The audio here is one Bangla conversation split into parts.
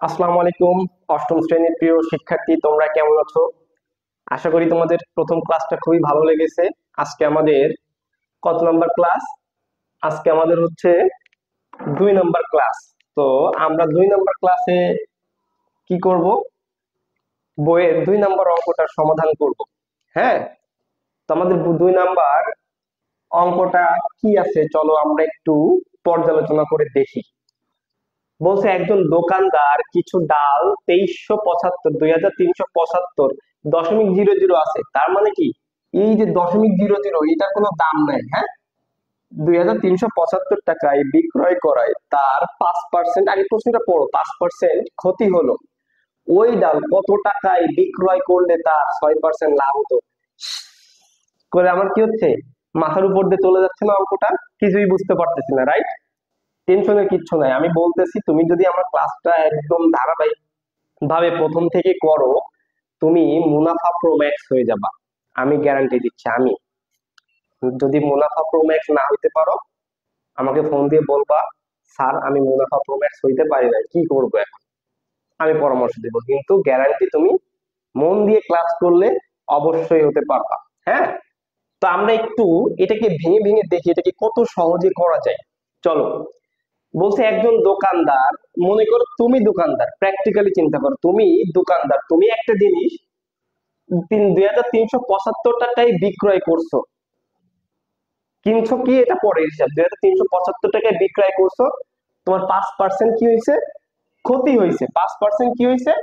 আসসালামু আলাইকুম। অষ্টম শ্রেণীর প্রিয় শিক্ষার্থী, তোমরা কেমন আছো? আশা করি তোমাদের প্রথম ক্লাসটা খুবই ভালো লেগেছে। আজকে আমাদের কত নাম্বার ক্লাস? আজকে আমাদের হচ্ছে 2 নাম্বার ক্লাস। তো আমরা 2 নাম্বার ক্লাসে কি করব? বইয়ের 2 নাম্বার অঙ্কটার সমাধান করব। হ্যাঁ, তো আমাদের 2 নাম্বার অঙ্কটা কি আছে চলো আমরা একটু পর্যালোচনা করে দেখি। বলছে একজন দোকানদার কিছু ডাল 2375 2375 আছে, তার মানে কি এই যে 0.00 এটার কোনো দাম নাই। হ্যাঁ, 2375 টাকায় বিক্রয় করায় তার 5%, আগে প্রশ্নটা পড়ো, 5% ক্ষতি হলো। ওই ডাল কত টাকায় বিক্রয় করলে তার 6% লাভ হতো? করে আমার কি হচ্ছে, মাথার উপর দিয়ে চলে যাচ্ছে না অঙ্কটা, কিছুই বুঝতে পারতেছি না, রাইট? টেনশনের কিচ্ছু নাই, আমি বলতেছি তুমি যদি আমার ক্লাসটা একদম ধারাবাহিক ভাবে প্রথম থেকে করো, তুমি মুনাফা প্রো ম্যাক্স হয়ে যাবা। আমি গ্যারান্টি দিচ্ছি। আমি যদি মুনাফা প্রো ম্যাক্স না হইতে পারো, আমাকে ফোন দিয়ে বলবা, স্যার আমি মুনাফা প্রো ম্যাক্স হইতে পারি না, কি করবো এখন? আমি পরামর্শ দেবো, কিন্তু গ্যারান্টি তুমি মন দিয়ে ক্লাস করলে অবশ্যই হতে পারবা। হ্যাঁ, তো আমরা একটু এটাকে ভেঙে ভেঙে দেখি এটাকে কত সহজে করা যায়। চলো। বলছে একজন দোকানদার, মনে করো তুমি দোকানদার, প্র্যাকটিক্যালি চিন্তা করো, তুমি দোকানদার, তুমি একটা জিনিস 2375 টাকায় বিক্রয় করছো। কিনছো কি, এটা পরের হিসাব। 2375 টাকায় বিক্রয় করছো, তোমার 5% কি হয়েছে? ক্ষতি হয়েছে। 5% কি হয়েছে?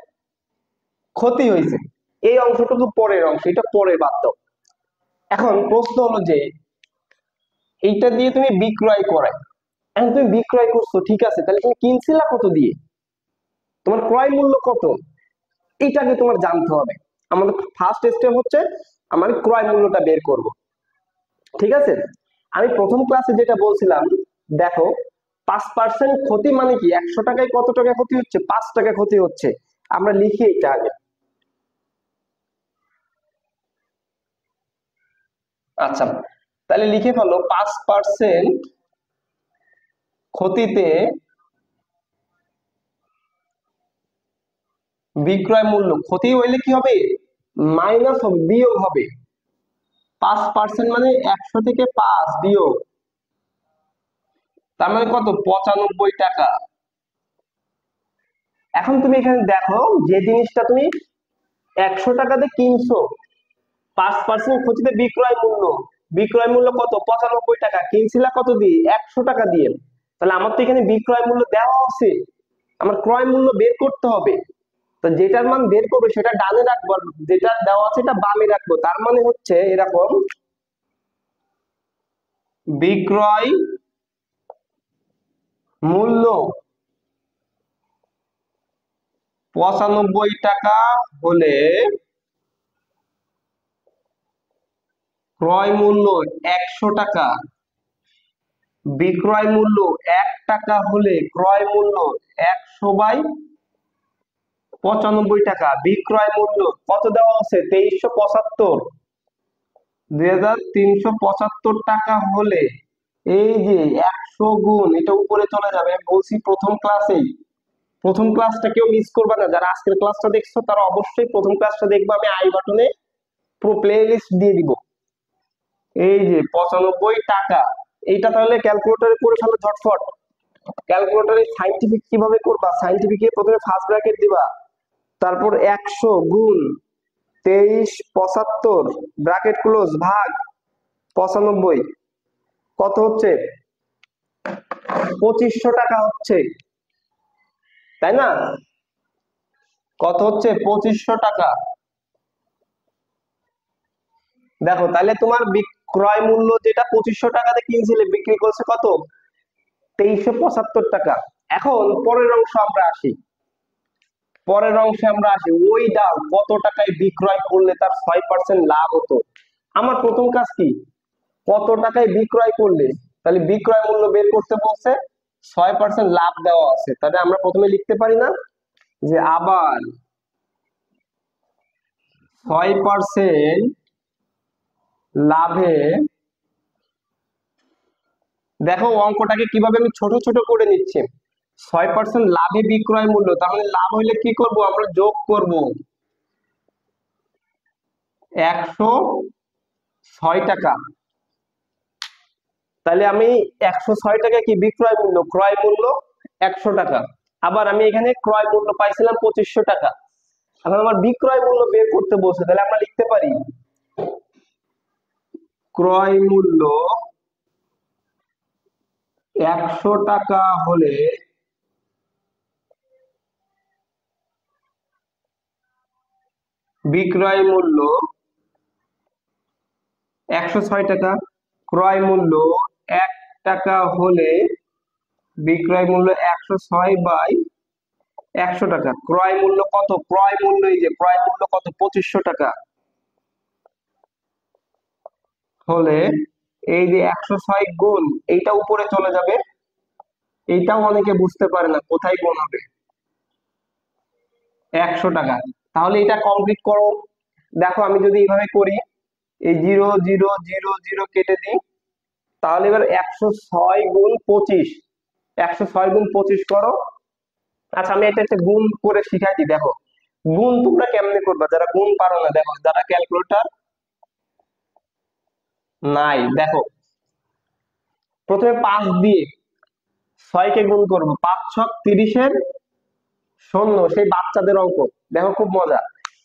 ক্ষতি হয়েছে। এই অংশটুকু পরের অংশ, এটা পরে বাদ দাও। এখন প্রশ্ন হলো যে এইটা দিয়ে তুমি বিক্রয় করাই, এখন তুমি বিক্রয় করছো, ঠিক আছে, তাহলে তুমি কিনছিলা কত দিয়ে? তোমার ক্রয় মূল্য কত? এটাকে তোমার জানতে হবে। আমাদের ফার্স্ট স্টেপ হচ্ছে আমার ক্রয় মূল্যটা বের করব। ঠিক আছে, আমি প্রথম ক্লাসে যেটা বলছিলাম, দেখো 5% ক্ষতি মানে কি, 100 টাকায় কত টাকা ক্ষতি হচ্ছে? 5 টাকা ক্ষতি হচ্ছে। আমরা লিখি এটা আগে। আচ্ছা, তাহলে লিখে ফেলো 5% ক্ষতিতে বিক্রয় মূল্য। ক্ষতি হইলে কি হবে? মাইনাস হবে, বিয়োগ হবে। 5% মানে 100 থেকে 5 বিয়োগ, তার মানে কত? 95 টাকা। এখন তুমি এখানে দেখো, যে জিনিসটা তুমি 100 টাকাতে কিনছো, 5% ক্ষতিতে বিক্রয় মূল্য, বিক্রয় মূল্য কত? 95 টাকা। কিনছিলা কত দিয়ে? 100 টাকা দিয়ে। তাহলে আমার তো এখানে বিক্রয় মূল্য দেওয়া আছে, আমার ক্রয় মূল্য বের করতে হবে। তো যেটার মান বের করবো সেটা ডানে রাখবো, আর যেটা দেওয়া আছে এটা বামে রাখবো। তার মানে হচ্ছে এরকম, বিক্রয় মূল্য 95 টাকা হলে ক্রয় মূল্য 100 টাকা, বিক্রয় মূল্য 1 টাকা হলে ক্রয় মূল্য 100/95 টাকা। বিক্রয় মূল্য কত দেওয়া আছে? 2375। 2375 টাকা হলে এই যে 100 গুণ, এটা উপরে চলে যাবে। আমি বলছি প্রথম ক্লাসেই, প্রথম ক্লাসটা কেউ মিস করবে না। যারা আজকের ক্লাসটা দেখছো তারা অবশ্যই প্রথম ক্লাসটা দেখবে, আমি আই বাটনে পুরো প্লে লিস্ট দিয়ে দিব। এই যে 95 টাকা, এইটা তাহলে ক্যালকুলেটরে করে ফেলো ঝটফট। ক্যালকুলেটরে সাইন্টিফিক কিভাবে করবা? সাইন্টিফিকে প্রথমে ফার্স্ট ব্র্যাকেট দিবা, তারপর 100 গুণ 2375 ব্র্যাকেট ক্লোজ ভাগ 95, কত হচ্ছে? 2500 টাকা হচ্ছে, তাই না? কত হচ্ছে? 2500 টাকা। দেখো তাহলে তোমার বিক্রয় মূল্য যেটা 2500 টাকাতে কিনছিলে, বিক্রি করছে কত? 2375 টাকা। এখন পরের অংশ আমরা আসি, পরের অংশে আমরা আসি, ওই ডাল কত টাকায় বিক্রয় করলে তার 6% লাভ হতো? আমার প্রথম কাজ কি, কত টাকায় বিক্রয় করলে, তাহলে বিক্রয় মূল্য বের করতে বলছে, 6% লাভ দেওয়া আছে, তাহলে আমরা প্রথমে লিখতে পারি না যে আবার 6% লাভে, দেখো অঙ্কটাকে কিভাবে আমি ছোট ছোট করে নিচ্ছি, 6% লাভে বিক্রয় মূল্য, তার মানে লাভ হইলে কি করব আমরা, যোগ করব 106 টাকা। তাহলে আমি 106 টাকা কি বিক্রয় মূল্য, ক্রয় মূল্য 100 টাকা। আবার আমি এখানে ক্রয় মূল্য পাইছিলাম 2500 টাকা। এখন আমার বিক্রয় মূল্য বের করতে বলছে, তাহলে আমরা লিখতে পারি ক্রয় মূল্য 100 টাকা হলে বিক্রয় মূল্য 106 টাকা, ক্রয় মূল্য 1 টাকা হলে বিক্রয় মূল্য 106/100 টাকা। ক্রয় মূল্য কত, ক্রয় মূল্য এই যে ক্রয় মূল্য কত 2500 টাকা হলে এই যে 106 গুণ এইটা উপরে চলে যাবে। এইটাও অনেকে বুঝতে পারে না কোথায় গুণ হবে, 100 টাকা। তাহলে এটা কমপ্লিট করো। দেখো আমি যদি এইভাবে করি, এই 0 0 0 0 কেটে দিই, তাহলে এবার 106 গুণ 25, 106 গুণ 25 করো। আচ্ছা আমি এটা একটা গুণ করে শিখাই দিই। দেখো গুণ তোমরা কেমনে করবা, যারা গুণ পারো না, দেখো যারা ক্যালকুলেটর নাই, দেখো প্রথমে 5 দিয়ে 6 কে গুণ করবো, 5 ছক 30-এর শূন্য, সেই বাচ্চাদের অঙ্ক। দেখো খুব মজা,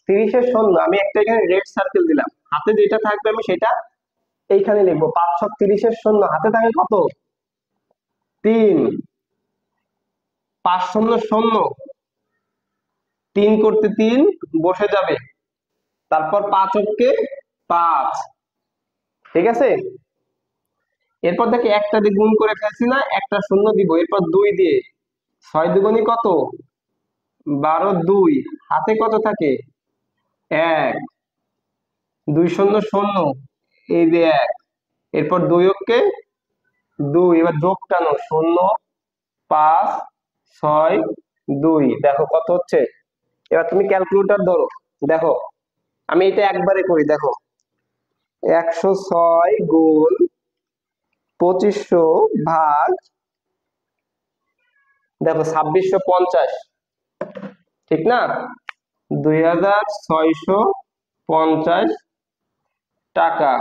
30-এর শূন্য, আমি একটা এখানে রেড সার্কেল দিলাম, হাতে যেটা থাকবে আমি সেটা এইখানে লিখবো। 5 ছক 30-এর শূন্য, হাতে থাকে কত 3, 5 শূন্য শূন্য, 3 করতে 3 বসে যাবে, তারপর 5 অক্ষে 5, ঠিক আছে। এরপর দেখি একটা দিয়ে গুণ করে ফেলছি না, একটা শূন্য দিব, এরপর 2 দিয়ে 6 দুগুণী কত 12, 2 হাতে কত থাকে 1, 2 শূন্য শূন্য, এই যে 1, এরপর 2 অক্ষে 2, এবার যোগ টানো 0, 5, 6, 2, দেখো কত হচ্ছে। এবার তুমি ক্যালকুলেটর ধরো, দেখো আমি এটা একবারে করি। দেখো 106 গুণ 2500 ভাগ, দেখো 2650, ঠিক না, 2650 টাকা।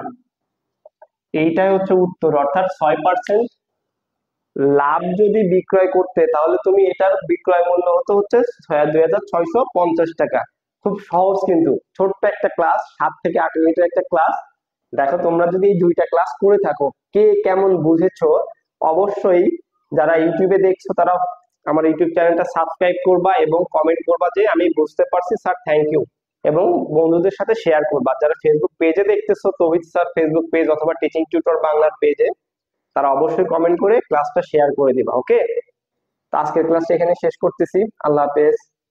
এইটাই হচ্ছে উত্তর। অর্থাৎ 6% লাভ যদি বিক্রয় করতে, তাহলে তুমি এটার বিক্রয় মূল্য হচ্ছে 2650 টাকা। খুব সহজ, কিন্তু ছোট্ট একটা ক্লাস, 7 থেকে 8 মিনিটের একটা ক্লাস। দেখো তোমরা যদি এই দুইটা ক্লাস করে থাকো, কে কেমন বুঝেছো অবশ্যই যারা ইউটিউবে দেখছো তারা আমার ইউটিউব চ্যানেলটা সাবস্ক্রাইব করবা এবং কমেন্ট করবা যে আমি বুঝতে পারছি স্যার, থ্যাংক ইউ, এবং বন্ধুদের সাথে শেয়ার করবা। যারা ফেসবুক পেজে দেখতেছো, তৌহিদ স্যার ফেসবুক পেজ অথবা টিচিং টিউটর বাংলার পেজে, তারা অবশ্যই কমেন্ট করে ক্লাসটা শেয়ার করে দিবা। ওকে, তো আজকের ক্লাসটা এখানে শেষ করতেছি। আল্লাহ হাফেজ।